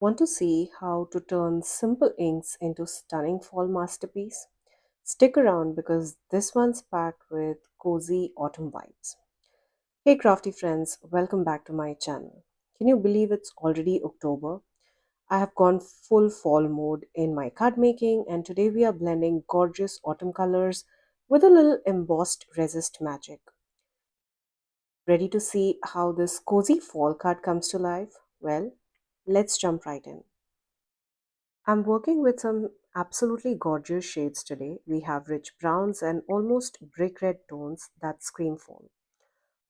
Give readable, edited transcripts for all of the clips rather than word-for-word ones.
Want to see how to turn simple inks into stunning fall masterpiece? Stick around because this one's packed with cozy autumn vibes. Hey crafty friends, welcome back to my channel. Can you believe it's already October? I have gone full fall mode in my card making and today we are blending gorgeous autumn colors with a little embossed resist magic. Ready to see how this cozy fall card comes to life? Well, let's jump right in. I'm working with some absolutely gorgeous shades today. We have rich browns and almost brick red tones that scream fall.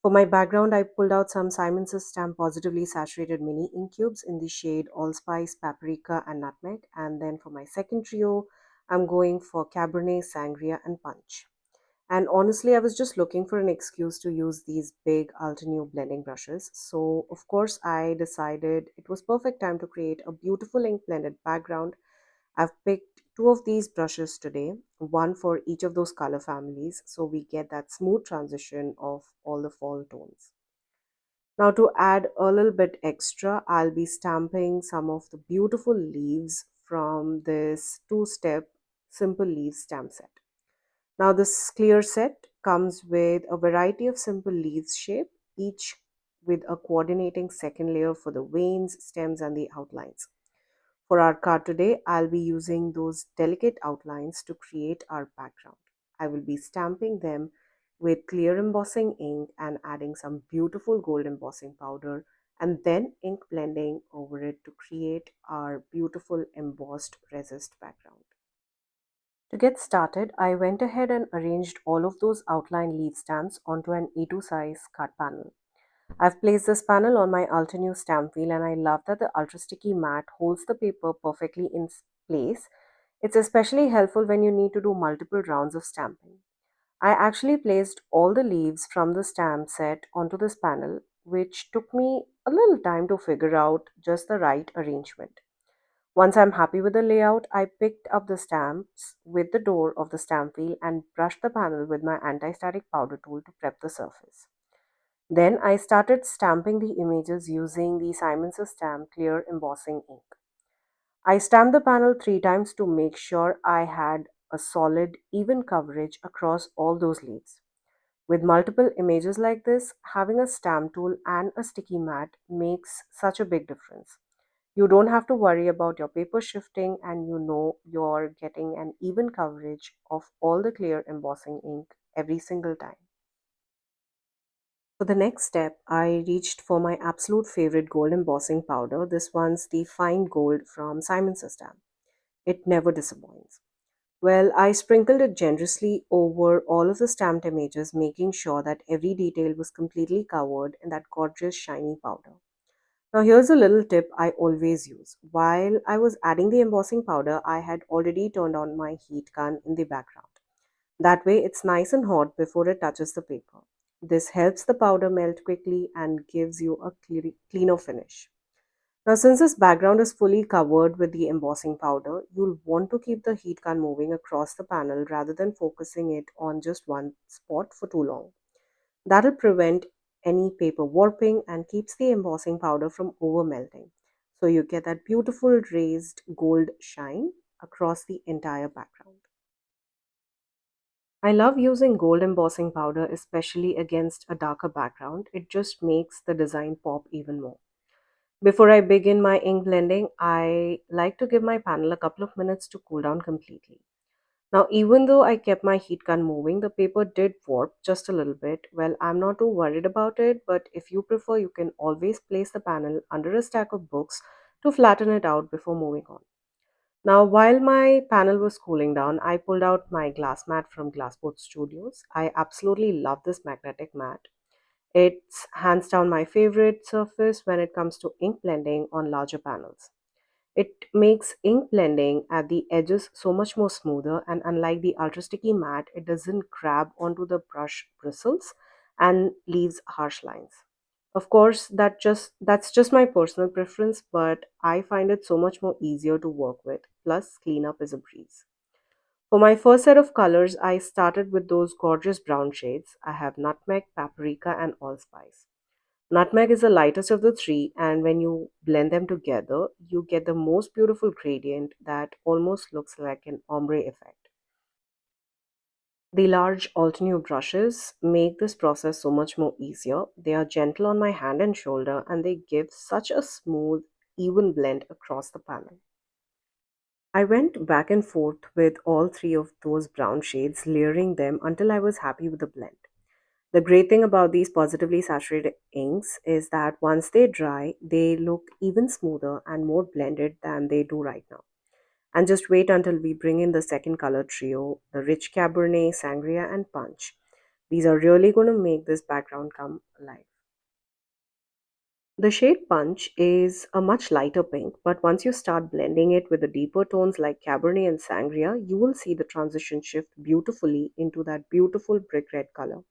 For my background, I pulled out some Simon's Stamp Positively Saturated Mini Ink Cubes in the shade Allspice, Paprika, and Nutmeg. And then for my second trio, I'm going for Cabernet, Sangria, and Punch. And honestly, I was just looking for an excuse to use these big Altenew blending brushes. So, of course, I decided it was perfect time to create a beautiful ink blended background. I've picked two of these brushes today, one for each of those color families, so we get that smooth transition of all the fall tones. Now, to add a little bit extra, I'll be stamping some of the beautiful leaves from this two-step simple leaves stamp set. Now, this clear set comes with a variety of simple leaves shape, each with a coordinating second layer for the veins, stems, and the outlines. For our card today, I'll be using those delicate outlines to create our background. I will be stamping them with clear embossing ink and adding some beautiful gold embossing powder and then ink blending over it to create our beautiful embossed resist background. To get started, I went ahead and arranged all of those outline leaf stamps onto an A2 size card panel. I've placed this panel on my Altenew stamp wheel and I love that the ultra sticky mat holds the paper perfectly in place. It's especially helpful when you need to do multiple rounds of stamping. I actually placed all the leaves from the stamp set onto this panel, which took me a little time to figure out just the right arrangement. Once I'm happy with the layout, I picked up the stamps with the door of the stamp wheel and brushed the panel with my anti-static powder tool to prep the surface. Then I started stamping the images using the Simon's Stamp Clear Embossing ink. I stamped the panel 3 times to make sure I had a solid, even coverage across all those leaves. With multiple images like this, having a stamp tool and a sticky mat makes such a big difference. You don't have to worry about your paper shifting and you know you're getting an even coverage of all the clear embossing ink every single time. For the next step, I reached for my absolute favorite gold embossing powder. This one's the fine gold from Simon's Stamp. It never disappoints. Well, I sprinkled it generously over all of the stamped images, making sure that every detail was completely covered in that gorgeous shiny powder. Now, here's a little tip I always use. While I was adding the embossing powder, I had already turned on my heat gun in the background. That way, it's nice and hot before it touches the paper. This helps the powder melt quickly and gives you a cleaner finish. Now, since this background is fully covered with the embossing powder, you'll want to keep the heat gun moving across the panel rather than focusing it on just one spot for too long. That'll prevent any paper warping and keeps the embossing powder from over melting. So you get that beautiful raised gold shine across the entire background. I love using gold embossing powder, especially against a darker background. It just makes the design pop even more. Before I begin my ink blending, I like to give my panel a couple of minutes to cool down completely. Now, even though I kept my heat gun moving, the paper did warp just a little bit. Well, I'm not too worried about it, but if you prefer, you can always place the panel under a stack of books to flatten it out before moving on. Now, while my panel was cooling down, I pulled out my glass mat from Glassport Studios. I absolutely love this magnetic mat. It's hands down my favorite surface when it comes to ink blending on larger panels. It makes ink blending at the edges so much more smoother, and unlike the ultra sticky mat, it doesn't grab onto the brush bristles and leaves harsh lines. Of course, that's just my personal preference, but I find it so much more easier to work with. Plus, cleanup is a breeze. For my first set of colors, I started with those gorgeous brown shades. I have nutmeg, paprika, and allspice. Nutmeg is the lightest of the three, and when you blend them together, you get the most beautiful gradient that almost looks like an ombre effect. The large Altenew brushes make this process so much more easier. They are gentle on my hand and shoulder, and they give such a smooth, even blend across the panel. I went back and forth with all three of those brown shades, layering them until I was happy with the blend. The great thing about these positively saturated inks is that once they dry, they look even smoother and more blended than they do right now. And just wait until we bring in the second color trio, the rich Cabernet, Sangria, and Punch. These are really going to make this background come alive. The shade Punch is a much lighter pink, but once you start blending it with the deeper tones like Cabernet and Sangria, you will see the transition shift beautifully into that beautiful brick red color.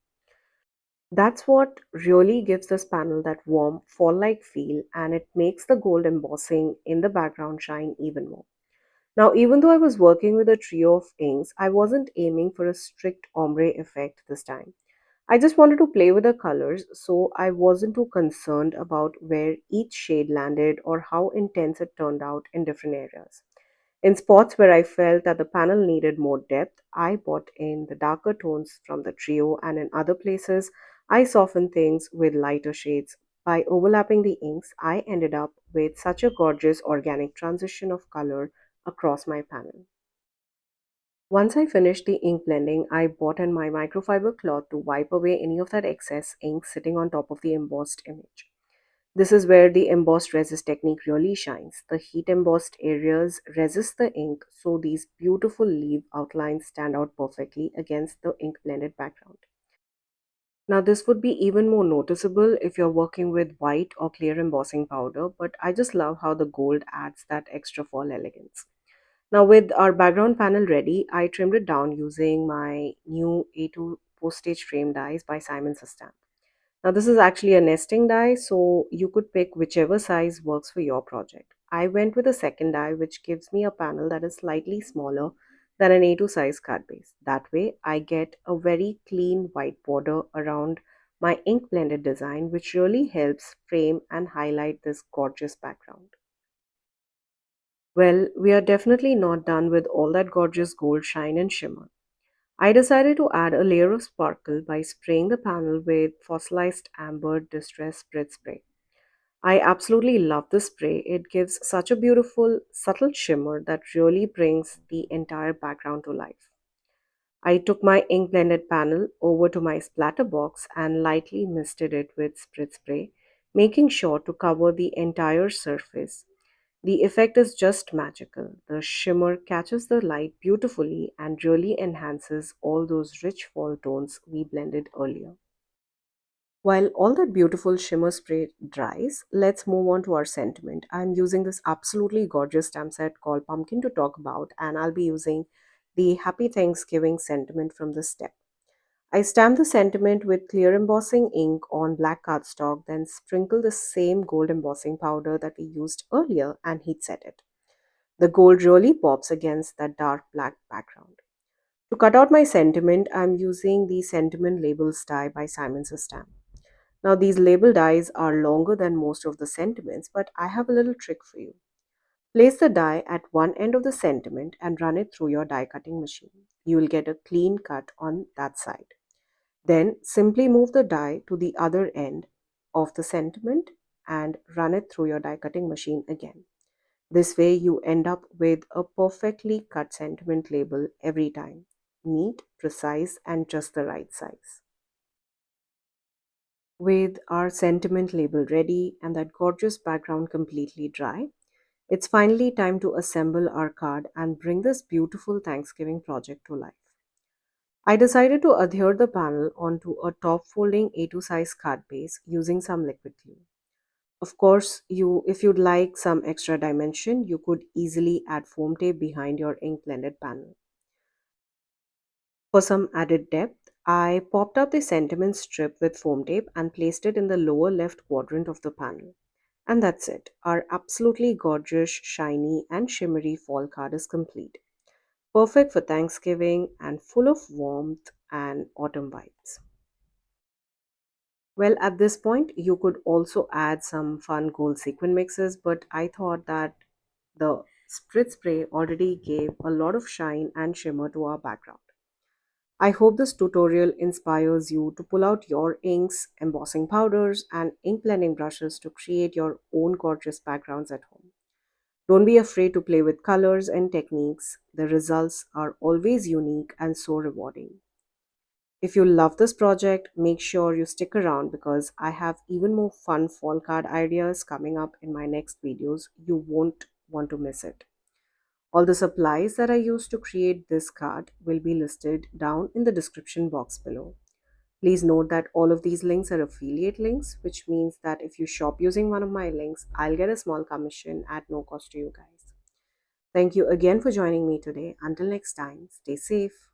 That's what really gives this panel that warm, fall-like feel, and it makes the gold embossing in the background shine even more. Now, even though I was working with a trio of inks, I wasn't aiming for a strict ombre effect this time. I just wanted to play with the colors, so I wasn't too concerned about where each shade landed or how intense it turned out in different areas. In spots where I felt that the panel needed more depth, I brought in the darker tones from the trio, and in other places, I softened things with lighter shades. By overlapping the inks, I ended up with such a gorgeous organic transition of color across my panel. Once I finished the ink blending, I brought in my microfiber cloth to wipe away any of that excess ink sitting on top of the embossed image. This is where the embossed resist technique really shines. The heat embossed areas resist the ink, so these beautiful leaf outlines stand out perfectly against the ink blended background. Now, this would be even more noticeable if you're working with white or clear embossing powder, but I just love how the gold adds that extra fall elegance. Now, with our background panel ready, I trimmed it down using my new A2 postage frame dies by Simon Says. Now, this is actually a nesting die, so you could pick whichever size works for your project. I went with a second die, which gives me a panel that is slightly smaller than an A2 size card base. That way, I get a very clean white border around my ink blended design, which really helps frame and highlight this gorgeous background. Well, we are definitely not done with all that gorgeous gold shine and shimmer. I decided to add a layer of sparkle by spraying the panel with Fossilized Amber Distress Spritz spray. I absolutely love this spray. It gives such a beautiful, subtle shimmer that really brings the entire background to life. I took my ink blended panel over to my splatter box and lightly misted it with spritz spray, making sure to cover the entire surface. The effect is just magical. The shimmer catches the light beautifully and really enhances all those rich fall tones we blended earlier. While all that beautiful shimmer spray dries, let's move on to our sentiment. I'm using this absolutely gorgeous stamp set called Pumpkin to talk about, and I'll be using the Happy Thanksgiving sentiment from this step. I stamp the sentiment with clear embossing ink on black cardstock, then sprinkle the same gold embossing powder that we used earlier and heat set it. The gold really pops against that dark black background. To cut out my sentiment, I'm using the sentiment labels die by Simon Says. Now, these label dies are longer than most of the sentiments, but I have a little trick for you. Place the die at one end of the sentiment and run it through your die cutting machine. You will get a clean cut on that side. Then simply move the die to the other end of the sentiment and run it through your die cutting machine again. This way, you end up with a perfectly cut sentiment label every time. Neat, precise, and just the right size. With our sentiment label ready and that gorgeous background completely dry, it's finally time to assemble our card and bring this beautiful Thanksgiving project to life. I decided to adhere the panel onto a top folding A2 size card base using some liquid glue. Of course, if you'd like some extra dimension, you could easily add foam tape behind your ink blended panel. For some added depth, I popped up the sentiment strip with foam tape and placed it in the lower left quadrant of the panel. And that's it. Our absolutely gorgeous, shiny, and shimmery fall card is complete. Perfect for Thanksgiving and full of warmth and autumn vibes. Well, at this point, you could also add some fun gold sequin mixes, but I thought that the spritz spray already gave a lot of shine and shimmer to our background. I hope this tutorial inspires you to pull out your inks, embossing powders, and ink blending brushes to create your own gorgeous backgrounds at home. Don't be afraid to play with colors and techniques. The results are always unique and so rewarding. If you love this project, make sure you stick around because I have even more fun fall card ideas coming up in my next videos. You won't want to miss it. All the supplies that I used to create this card will be listed down in the description box below. Please note that all of these links are affiliate links, which means that if you shop using one of my links, I'll get a small commission at no cost to you guys. Thank you again for joining me today. Until next time, stay safe.